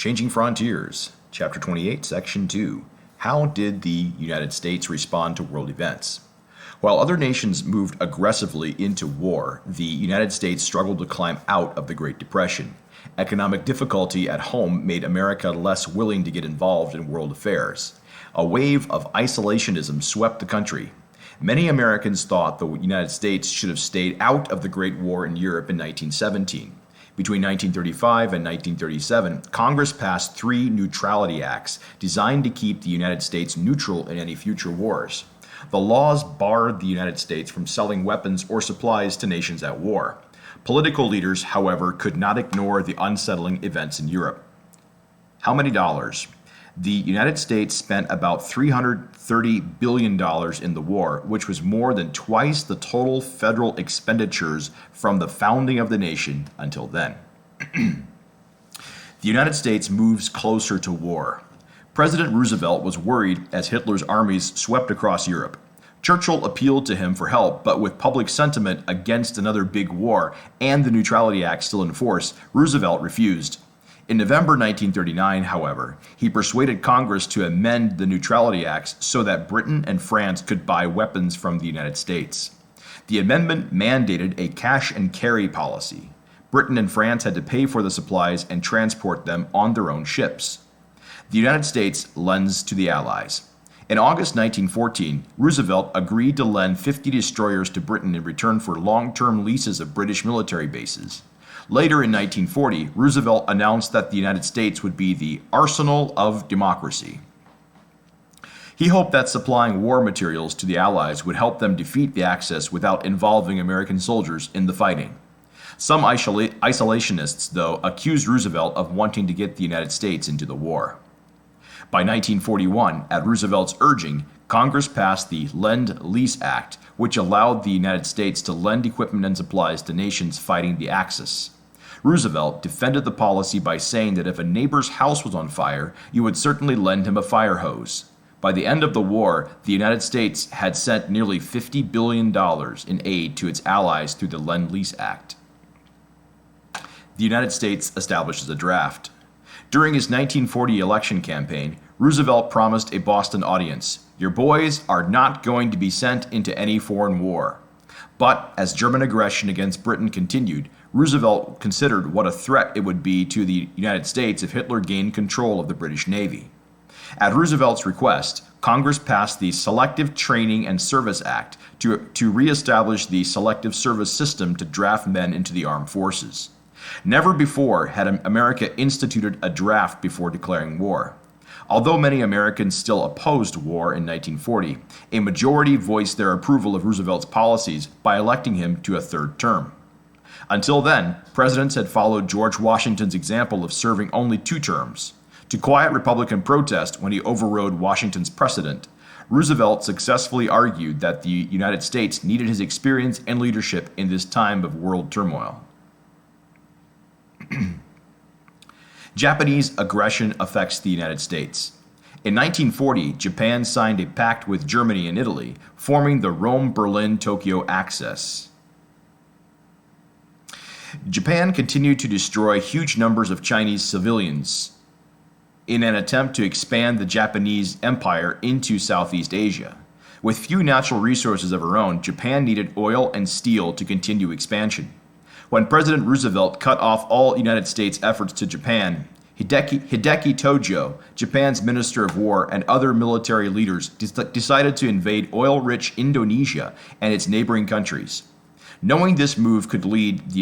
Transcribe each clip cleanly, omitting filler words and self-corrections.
Changing Frontiers, Chapter 28, Section 2. How did the United States respond to world events? While other nations moved aggressively into war, the United States struggled to climb out of the Great Depression. Economic difficulty at home made America less willing to get involved in world affairs. A wave of isolationism swept the country. Many Americans thought the United States should have stayed out of the Great War in Europe in 1917. Between 1935 and 1937, Congress passed 3 neutrality acts designed to keep the United States neutral in any future wars. The laws barred the United States from selling weapons or supplies to nations at war. Political leaders, however, could not ignore the unsettling events in Europe. How many dollars? The United States spent about $330 billion in the war, which was more than twice the total federal expenditures from the founding of the nation until then. The United States moves closer to war. President Roosevelt was worried as Hitler's armies swept across Europe. Churchill appealed to him for help, but with public sentiment against another big war and the Neutrality Act still in force, Roosevelt refused. In November 1939, however, he persuaded Congress to amend the Neutrality Acts so that Britain and France could buy weapons from the United States. The amendment mandated a cash and carry policy. Britain and France had to pay for the supplies and transport them on their own ships. The United States lends to the Allies. In August 1914, Roosevelt agreed to lend 50 destroyers to Britain in return for long-term leases of British military bases. Later in 1940, Roosevelt announced that the United States would be the arsenal of democracy. He hoped that supplying war materials to the Allies would help them defeat the Axis without involving American soldiers in the fighting. Some isolationists, though, accused Roosevelt of wanting to get the United States into the war. By 1941, at Roosevelt's urging, Congress passed the Lend-Lease Act, which allowed the United States to lend equipment and supplies to nations fighting the Axis. Roosevelt defended the policy by saying that if a neighbor's house was on fire, you would certainly lend him a fire hose. By the end of the war, the United States had sent nearly $50 billion in aid to its allies through the Lend-Lease Act. The United States establishes a draft. During his 1940 election campaign, Roosevelt promised a Boston audience, "Your boys are not going to be sent into any foreign war." But as German aggression against Britain continued, Roosevelt considered what a threat it would be to the United States if Hitler gained control of the British Navy. At Roosevelt's request, Congress passed the Selective Training and Service Act to reestablish the selective service system to draft men into the armed forces. Never before had America instituted a draft before declaring war. Although many Americans still opposed war in 1940, a majority voiced their approval of Roosevelt's policies by electing him to a 3rd term. Until then, presidents had followed George Washington's example of serving only 2 terms. To quiet Republican protest when he overrode Washington's precedent, Roosevelt successfully argued that the United States needed his experience and leadership in this time of world turmoil. Japanese aggression affects the United States. In 1940, Japan signed a pact with Germany and Italy, forming the Rome-Berlin-Tokyo Axis. Japan continued to destroy huge numbers of Chinese civilians in an attempt to expand the Japanese empire into Southeast Asia. With few natural resources of her own, Japan needed oil and steel to continue expansion. When President Roosevelt cut off all United States efforts to Japan, Hideki Tojo, Japan's Minister of War, and other military leaders decided to invade oil-rich Indonesia and its neighboring countries. Knowing this move could lead the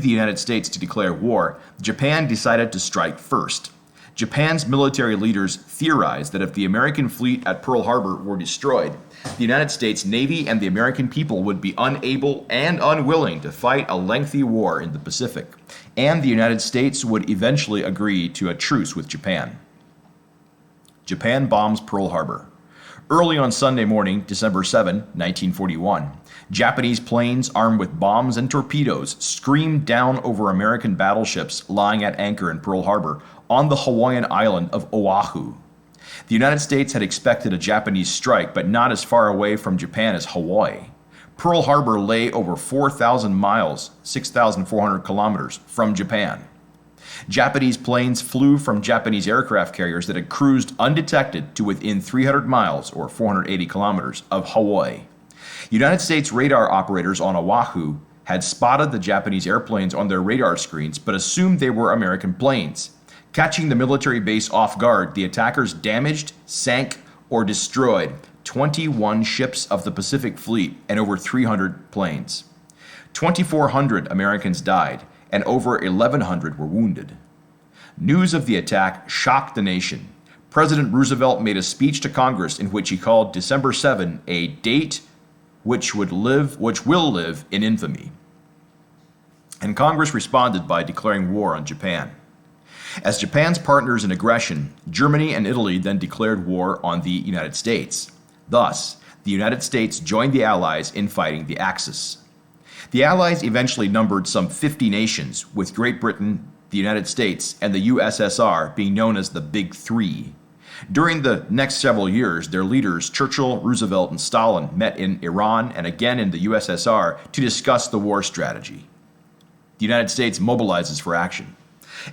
United States to declare war, Japan decided to strike first. Japan's military leaders theorized that if the American fleet at Pearl Harbor were destroyed, the United States Navy and the American people would be unable and unwilling to fight a lengthy war in the Pacific, and the United States would eventually agree to a truce with Japan. Japan bombs Pearl Harbor. Early on Sunday morning, December 7, 1941, Japanese planes armed with bombs and torpedoes screamed down over American battleships lying at anchor in Pearl Harbor on the Hawaiian island of Oahu. The United States had expected a Japanese strike, but not as far away from Japan as Hawaii. Pearl Harbor lay over 4,000 miles, 6,400 kilometers, from Japan. Japanese planes flew from Japanese aircraft carriers that had cruised undetected to within 300 miles or 480 kilometers of Hawaii. United States radar operators on Oahu had spotted the Japanese airplanes on their radar screens but assumed they were American planes. Catching the military base off guard, the attackers damaged, sank, or destroyed 21 ships of the Pacific Fleet and over 300 planes. 2,400 Americans died, and over 1,100 were wounded. News of the attack shocked the nation. President Roosevelt made a speech to Congress in which he called December 7 a date which will live in infamy. And Congress responded by declaring war on Japan. As Japan's partners in aggression, Germany and Italy then declared war on the United States. Thus, the United States joined the Allies in fighting the Axis. The Allies eventually numbered some 50 nations, with Great Britain, the United States, and the USSR being known as the Big Three. During the next several years, their leaders, Churchill, Roosevelt, and Stalin, met in Iran and again in the USSR to discuss the war strategy. The United States mobilizes for action.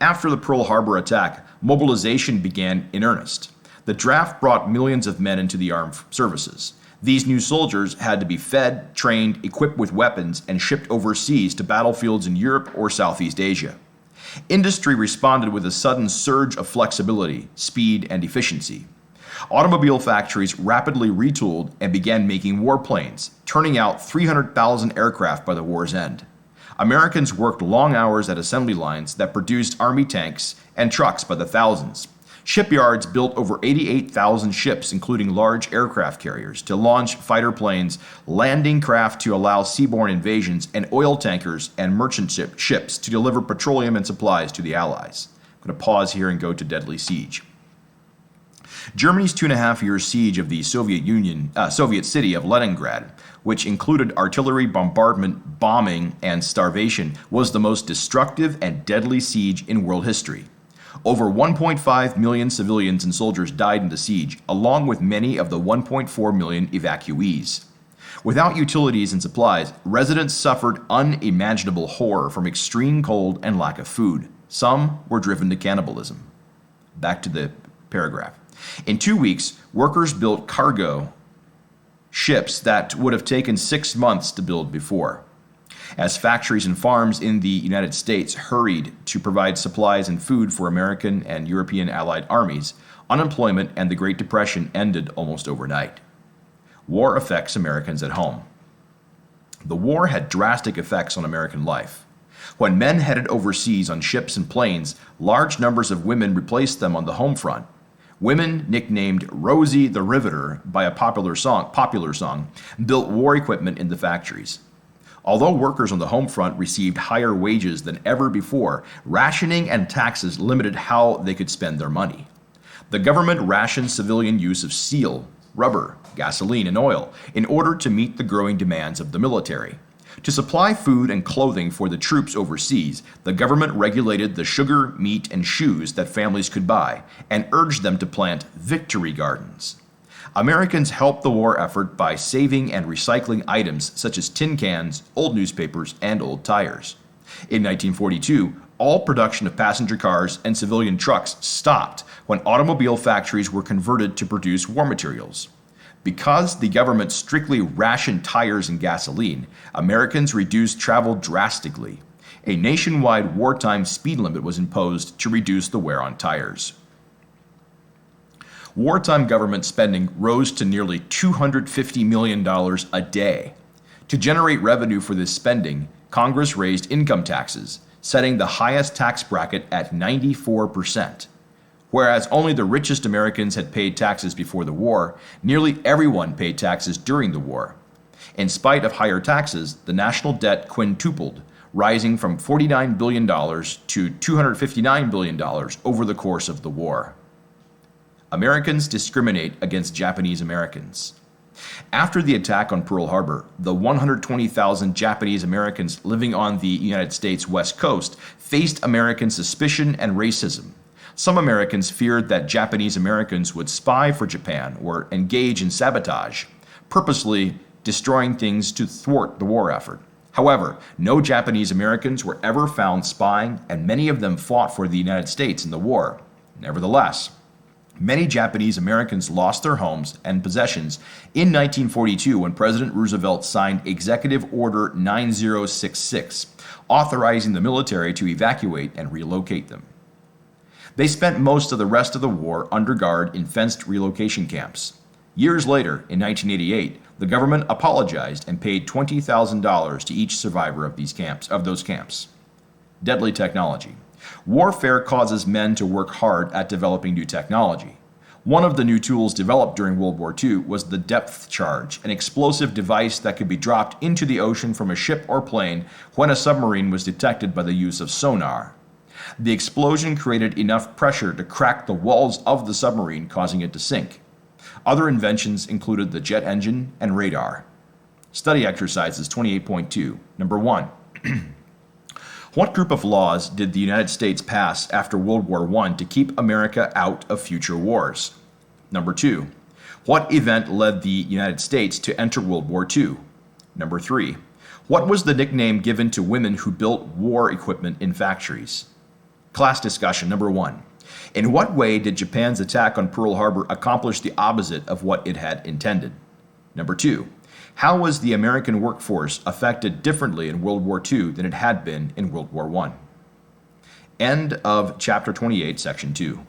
After the Pearl Harbor attack, mobilization began in earnest. The draft brought millions of men into the armed services. These new soldiers had to be fed, trained, equipped with weapons, and shipped overseas to battlefields in Europe or Southeast Asia. Industry responded with a sudden surge of flexibility, speed, and efficiency. Automobile factories rapidly retooled and began making warplanes, turning out 300,000 aircraft by the war's end. Americans worked long hours at assembly lines that produced Army tanks and trucks by the thousands. Shipyards built over 88,000 ships, including large aircraft carriers, to launch fighter planes, landing craft to allow seaborne invasions, and oil tankers and merchant ships to deliver petroleum and supplies to the Allies. I'm going to pause here and go to deadly siege. Germany's 2.5-year siege of the Soviet city of Leningrad, which included artillery bombardment, bombing, and starvation, was the most destructive and deadly siege in world history. Over 1.5 million civilians and soldiers died in the siege, along with many of the 1.4 million evacuees. Without utilities and supplies, residents suffered unimaginable horror from extreme cold and lack of food. Some were driven to cannibalism. Back to the paragraph. In 2 weeks, workers built cargo ships that would have taken 6 months to build before. As factories and farms in the United States hurried to provide supplies and food for American and European Allied armies, unemployment and the Great Depression ended almost overnight. War affects Americans at home. The war had drastic effects on American life. When men headed overseas on ships and planes, large numbers of women replaced them on the home front. Women, nicknamed Rosie the Riveter by a popular song, built war equipment in the factories. Although workers on the home front received higher wages than ever before, rationing and taxes limited how they could spend their money. The government rationed civilian use of steel, rubber, gasoline, and oil in order to meet the growing demands of the military. To supply food and clothing for the troops overseas, the government regulated the sugar, meat, and shoes that families could buy and urged them to plant victory gardens. Americans helped the war effort by saving and recycling items such as tin cans, old newspapers, and old tires. In 1942, all production of passenger cars and civilian trucks stopped when automobile factories were converted to produce war materials. Because the government strictly rationed tires and gasoline, Americans reduced travel drastically. A nationwide wartime speed limit was imposed to reduce the wear on tires. Wartime government spending rose to nearly $250 million a day. To generate revenue for this spending, Congress raised income taxes, setting the highest tax bracket at 94%. Whereas only the richest Americans had paid taxes before the war, nearly everyone paid taxes during the war. In spite of higher taxes, the national debt quintupled, rising from $49 billion to $259 billion over the course of the war. Americans discriminate against Japanese Americans. After the attack on Pearl Harbor, the 120,000 Japanese Americans living on the United States West Coast faced American suspicion and racism. Some Americans feared that Japanese Americans would spy for Japan or engage in sabotage, purposely destroying things to thwart the war effort. However, no Japanese Americans were ever found spying, and many of them fought for the United States in the war. Nevertheless, many Japanese Americans lost their homes and possessions in 1942 when President Roosevelt signed Executive Order 9066, authorizing the military to evacuate and relocate them. They spent most of the rest of the war under guard in fenced relocation camps. Years later, in 1988, the government apologized and paid $20,000 to each survivor of those camps. Deadly technology. Warfare causes men to work hard at developing new technology. One of the new tools developed during World War II was the depth charge, an explosive device that could be dropped into the ocean from a ship or plane when a submarine was detected by the use of sonar. The explosion created enough pressure to crack the walls of the submarine, causing it to sink. Other inventions included the jet engine and radar. Study exercises 28.2. Number 1. What group of laws did the United States pass after World War I to keep America out of future wars? Number 2. What event led the United States to enter World War II? Number 3. What was the nickname given to women who built war equipment in factories? Class discussion. Number 1. In what way did Japan's attack on Pearl Harbor accomplish the opposite of what it had intended? Number 2. How was the American workforce affected differently in World War II than it had been in World War I? End of Chapter 28, Section 2.